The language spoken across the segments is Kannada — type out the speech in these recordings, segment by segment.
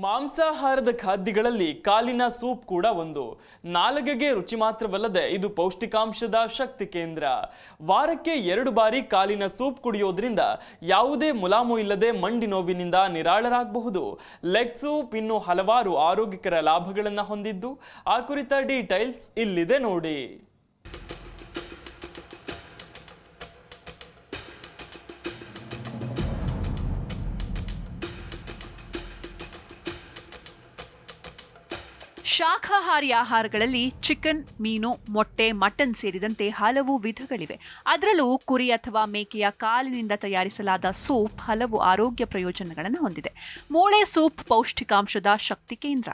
ಮಾಂಸಾಹಾರದ ಖಾದ್ಯಗಳಲ್ಲಿ ಕಾಲಿನ ಸೂಪ್ ಕೂಡ ಒಂದು. ನಾಲಿಗೆಗೆ ರುಚಿ ಮಾತ್ರವಲ್ಲದೆ ಇದು ಪೌಷ್ಟಿಕಾಂಶದ ಶಕ್ತಿ ಕೇಂದ್ರ. ವಾರಕ್ಕೆ 2 ಬಾರಿ ಕಾಲಿನ ಸೂಪ್ ಕುಡಿಯೋದ್ರಿಂದ ಯಾವುದೇ ಮುಲಾಮು ಇಲ್ಲದೆ ಮಂಡಿ ನೋವಿನಿಂದ ನಿರಾಳರಾಗಬಹುದು. ಲೆಗ್ ಸೂಪ್ ಇನ್ನು ಹಲವಾರು ಆರೋಗ್ಯಕರ ಲಾಭಗಳನ್ನು ಹೊಂದಿದ್ದು, ಆ ಕುರಿತ ಡೀಟೇಲ್ಸ್ ಇಲ್ಲಿದೆ ನೋಡಿ. ಶಾಖಾಹಾರಿ ಆಹಾರಗಳಲ್ಲಿ ಚಿಕನ್, ಮೀನು, ಮೊಟ್ಟೆ, ಮಟನ್ ಸೇರಿದಂತೆ ಹಲವು ವಿಧಗಳಿವೆ. ಅದರಲ್ಲೂ ಕುರಿ ಅಥವಾ ಮೇಕೆಯ ಕಾಲಿನಿಂದ ತಯಾರಿಸಲಾದ ಸೂಪ್ ಹಲವು ಆರೋಗ್ಯ ಪ್ರಯೋಜನಗಳನ್ನು ಹೊಂದಿದೆ. ಮೂಳೆ ಸೂಪ್ ಪೌಷ್ಟಿಕಾಂಶದ ಶಕ್ತಿ ಕೇಂದ್ರ.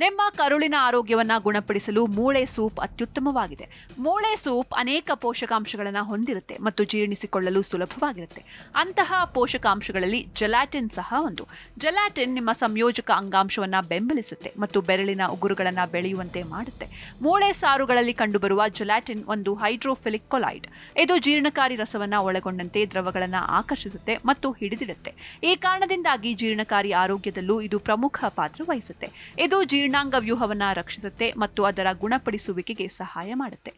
ನಿಮ್ಮ ಕರುಳಿನ ಆರೋಗ್ಯವನ್ನು ಗುಣಪಡಿಸಲು ಮೂಳೆ ಸೂಪ್ ಅತ್ಯುತ್ತಮವಾಗಿದೆ. ಮೂಳೆ ಸೂಪ್ ಅನೇಕ ಪೋಷಕಾಂಶಗಳನ್ನು ಹೊಂದಿರುತ್ತೆ ಮತ್ತು ಜೀರ್ಣಿಸಿಕೊಳ್ಳಲು ಸುಲಭವಾಗಿರುತ್ತೆ. ಅಂತಹ ಪೋಷಕಾಂಶಗಳಲ್ಲಿ ಜೆಲಾಟಿನ್ ಸಹ ಒಂದು. ಜೆಲಾಟಿನ್ ನಿಮ್ಮ ಸಂಯೋಜಕ ಅಂಗಾಂಶವನ್ನು ಬೆಂಬಲಿಸುತ್ತೆ ಮತ್ತು ಬೆರಳಿನ ಉಗುರುಗಳನ್ನು ಬೆಳೆಯುವಂತೆ ಮಾಡುತ್ತೆ. ಮೂಳೆ ಸಾರುಗಳಲ್ಲಿ ಕಂಡುಬರುವ ಜೆಲಾಟಿನ್ ಒಂದು ಹೈಡ್ರೋಫಿಲಿಕ್ ಕೊಲಾಯ್ಡ್. ಇದು ಜೀರ್ಣಕಾರಿ ರಸವನ್ನು ಒಳಗೊಂಡಂತೆ ದ್ರವಗಳನ್ನು ಆಕರ್ಷಿಸುತ್ತೆ ಮತ್ತು ಹಿಡಿದಿಡುತ್ತೆ. ಈ ಕಾರಣದಿಂದಾಗಿ ಜೀರ್ಣಕಾರಿ ಆರೋಗ್ಯದಲ್ಲೂ ಇದು ಪ್ರಮುಖ ಪಾತ್ರ ವಹಿಸುತ್ತೆ. ಇದು ಜೀರ್ಣಾಂಗ ವ್ಯೂಹವನ್ನು ರಕ್ಷಿಸುತ್ತೆ ಮತ್ತು ಅದರ ಗುಣಪಡಿಸುವಿಕೆಗೆ ಸಹಾಯ ಮಾಡುತ್ತೆ.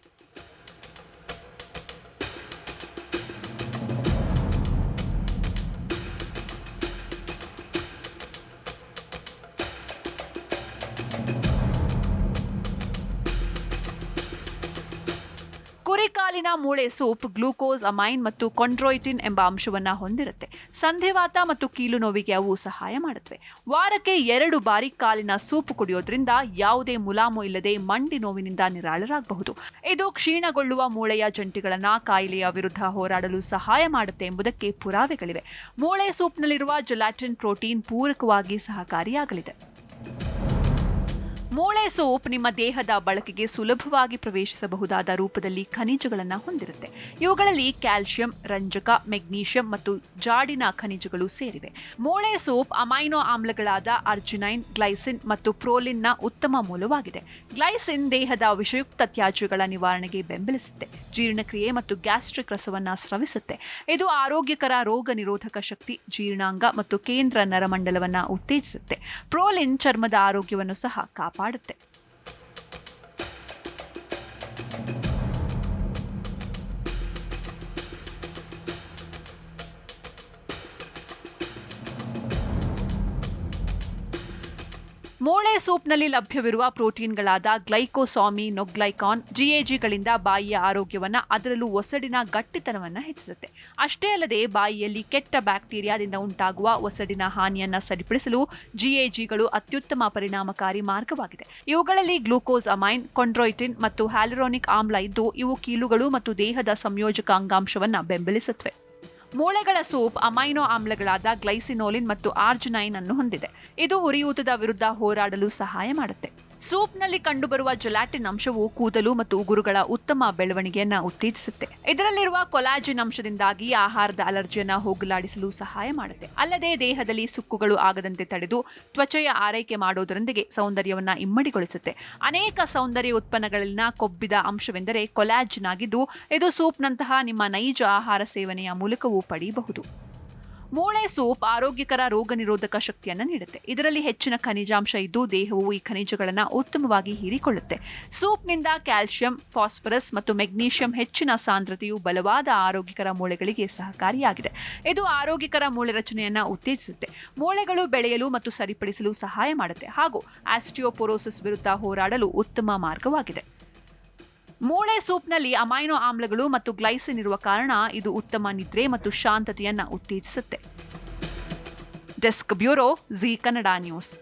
ಕುರಿಕಾಲಿನ ಮೂಳೆ ಸೂಪ್ ಗ್ಲೂಕೋಸ್, ಅಮೈನ್ ಮತ್ತು ಕೊಂಡ್ರೋಯಿಟಿನ್ ಎಂಬ ಅಂಶವನ್ನು ಹೊಂದಿರುತ್ತೆ. ಸಂಧಿವಾತ ಮತ್ತು ಕೀಲು ನೋವಿಗೆ ಅವು ಸಹಾಯ ಮಾಡುತ್ತವೆ. ವಾರಕ್ಕೆ 2 ಬಾರಿ ಕಾಲಿನ ಸೂಪ್ ಕುಡಿಯೋದ್ರಿಂದ ಯಾವುದೇ ಮುಲಾಮು ಇಲ್ಲದೆ ಮಂಡಿ ನೋವಿನಿಂದ ನಿರಾಳರಾಗಬಹುದು. ಇದು ಕ್ಷೀಣಗೊಳ್ಳುವ ಮೂಳೆಯ ಜಂಟಿಗಳನ್ನು ಕಾಯಿಲೆಯ ವಿರುದ್ಧ ಹೋರಾಡಲು ಸಹಾಯ ಮಾಡುತ್ತೆ ಎಂಬುದಕ್ಕೆ ಪುರಾವೆಗಳಿವೆ. ಮೂಳೆ ಸೂಪ್ನಲ್ಲಿರುವ ಜೆಲಾಟಿನ್ ಪ್ರೋಟೀನ್ ಪೂರಕವಾಗಿ ಸಹಕಾರಿಯಾಗಲಿದೆ. ಮೂಳೆ ಸೂಪ್ ನಿಮ್ಮ ದೇಹದ ಬಳಕೆಗೆ ಸುಲಭವಾಗಿ ಪ್ರವೇಶಿಸಬಹುದಾದ ರೂಪದಲ್ಲಿ ಖನಿಜಗಳನ್ನು ಹೊಂದಿರುತ್ತೆ. ಇವುಗಳಲ್ಲಿ ಕ್ಯಾಲ್ಸಿಯಂ, ರಂಜಕ, ಮೆಗ್ನೀಷಿಯಂ ಮತ್ತು ಜಾಡಿನ ಖನಿಜಗಳು ಸೇರಿವೆ. ಮೂಳೆ ಸೂಪ್ ಅಮೈನೋ ಆಮ್ಲಗಳಾದ ಅರ್ಜಿನೈನ್, ಗ್ಲೈಸಿನ್ ಮತ್ತು ಪ್ರೋಲಿನ್ನ ಉತ್ತಮ ಮೂಲವಾಗಿದೆ. ಗ್ಲೈಸಿನ್ ದೇಹದ ವಿಷಯುಕ್ತ ತ್ಯಾಜ್ಯಗಳ ನಿವಾರಣೆಗೆ ಬೆಂಬಲಿಸುತ್ತೆ. ಜೀರ್ಣಕ್ರಿಯೆ ಮತ್ತು ಗ್ಯಾಸ್ಟ್ರಿಕ್ ರಸವನ್ನು ಸ್ರವಿಸುತ್ತೆ. ಇದು ಆರೋಗ್ಯಕರ ರೋಗ ನಿರೋಧಕ ಶಕ್ತಿ, ಜೀರ್ಣಾಂಗ ಮತ್ತು ಕೇಂದ್ರ ನರಮಂಡಲವನ್ನು ಉತ್ತೇಜಿಸುತ್ತೆ. ಪ್ರೋಲಿನ್ ಚರ್ಮದ ಆರೋಗ್ಯವನ್ನು ಸಹ ಕಾಪಾಡುತ್ತೆ. ಮೂಳೆ ಸೂಪ್ನಲ್ಲಿ ಲಭ್ಯವಿರುವ ಪ್ರೋಟೀನ್ಗಳಾದ ಗ್ಲೈಕೋಸಾಮಿನೊಗ್ಲೈಕಾನ್, ಜಿಎಜಿಗಳಿಂದ ಬಾಯಿಯ ಆರೋಗ್ಯವನ್ನು, ಅದರಲ್ಲೂ ಒಸಡಿನ ಗಟ್ಟಿತನವನ್ನು ಹೆಚ್ಚಿಸುತ್ತೆ. ಅಷ್ಟೇ ಅಲ್ಲದೆ ಬಾಯಿಯಲ್ಲಿ ಕೆಟ್ಟ ಬ್ಯಾಕ್ಟೀರಿಯಾದಿಂದ ಉಂಟಾಗುವ ಒಸಡಿನ ಹಾನಿಯನ್ನು ಸರಿಪಡಿಸಲು ಜಿಎಜಿಗಳು ಅತ್ಯುತ್ತಮ ಪರಿಣಾಮಕಾರಿ ಮಾರ್ಗವಾಗಿದೆ. ಇವುಗಳಲ್ಲಿ ಗ್ಲೂಕೋಸ್, ಅಮೈನ್, ಕೊಂಡ್ರೋಯಿಟಿನ್ ಮತ್ತು ಹ್ಯಾಲುರೋನಿಕ್ ಆಮ್ಲ ಇದ್ದು, ಇವು ಕೀಲುಗಳು ಮತ್ತು ದೇಹದ ಸಂಯೋಜಕ ಅಂಗಾಂಶವನ್ನು ಬೆಂಬಲಿಸುತ್ತವೆ. ಮೂಳೆಗಳ ಸೂಪ್ ಅಮೈನೋ ಆಮ್ಲಗಳಾದ ಗ್ಲೈಸಿನೋಲಿನ್ ಮತ್ತು ಆರ್ಜಿನೈನ್ ಅನ್ನು ಹೊಂದಿದೆ. ಇದು ಉರಿಯೂತದ ವಿರುದ್ಧ ಹೋರಾಡಲು ಸಹಾಯ ಮಾಡುತ್ತೆ. ಸೂಪ್ನಲ್ಲಿ ಕಂಡುಬರುವ ಜೆಲಾಟಿನ್ ಅಂಶವು ಕೂದಲು ಮತ್ತು ಉಗುರುಗಳ ಉತ್ತಮ ಬೆಳವಣಿಗೆಯನ್ನು ಉತ್ತೇಜಿಸುತ್ತೆ. ಇದರಲ್ಲಿರುವ ಕೊಲಾಜಿನ್ ಅಂಶದಿಂದಾಗಿ ಆಹಾರದ ಅಲರ್ಜಿಯನ್ನು ಹೋಗಲಾಡಿಸಲು ಸಹಾಯ ಮಾಡುತ್ತೆ. ಅಲ್ಲದೆ ದೇಹದಲ್ಲಿ ಸುಕ್ಕುಗಳು ಆಗದಂತೆ ತಡೆದು ತ್ವಚೆಯ ಆರೈಕೆ ಮಾಡೋದರೊಂದಿಗೆ ಸೌಂದರ್ಯವನ್ನು ಇಮ್ಮಡಿಗೊಳಿಸುತ್ತೆ. ಅನೇಕ ಸೌಂದರ್ಯ ಉತ್ಪನ್ನಗಳಲ್ಲಿನ ಕೊಬ್ಬಿದ ಅಂಶವೆಂದರೆ ಕೊಲಾಜಿನ್ ಆಗಿದ್ದು, ಇದು ಸೂಪ್ನಂತಹ ನಿಮ್ಮ ನೈಜ ಆಹಾರ ಸೇವನೆಯ ಮೂಲಕವೂ ಪಡೆಯಬಹುದು. ಮೂಳೆ ಸೂಪ್ ಆರೋಗ್ಯಕರ ರೋಗ ನಿರೋಧಕ ಶಕ್ತಿಯನ್ನು ನೀಡುತ್ತೆ. ಇದರಲ್ಲಿ ಹೆಚ್ಚಿನ ಖನಿಜಾಂಶ ಇದ್ದು, ದೇಹವು ಈ ಖನಿಜಗಳನ್ನು ಉತ್ತಮವಾಗಿ ಹೀರಿಕೊಳ್ಳುತ್ತೆ. ಸೂಪ್ನಿಂದ ಕ್ಯಾಲ್ಸಿಯಂ, ಫಾಸ್ಫರಸ್ ಮತ್ತು ಮೆಗ್ನೀಷಿಯಂ ಹೆಚ್ಚಿನ ಸಾಂದ್ರತೆಯು ಬಲವಾದ ಆರೋಗ್ಯಕರ ಮೂಳೆಗಳಿಗೆ ಸಹಕಾರಿಯಾಗಿದೆ. ಇದು ಆರೋಗ್ಯಕರ ಮೂಳೆ ರಚನೆಯನ್ನು ಉತ್ತೇಜಿಸುತ್ತೆ, ಮೂಳೆಗಳು ಬೆಳೆಯಲು ಮತ್ತು ಸರಿಪಡಿಸಲು ಸಹಾಯ ಮಾಡುತ್ತೆ ಹಾಗೂ ಆಸ್ಟಿಯೋಪೊರೋಸಿಸ್ ವಿರುದ್ಧ ಹೋರಾಡಲು ಉತ್ತಮ ಮಾರ್ಗವಾಗಿದೆ. ಮೂಳೆ ಸೂಪ್ನಲ್ಲಿ ಅಮೈನೋ ಆಮ್ಲಗಳು ಮತ್ತು ಗ್ಲೈಸಿನ್ ಇರುವ ಕಾರಣ ಇದು ಉತ್ತಮ ನಿದ್ರೆ ಮತ್ತು ಶಾಂತತೆಯನ್ನು ಉತ್ತೇಜಿಸುತ್ತೆ. Desk bureau, G Kannada news.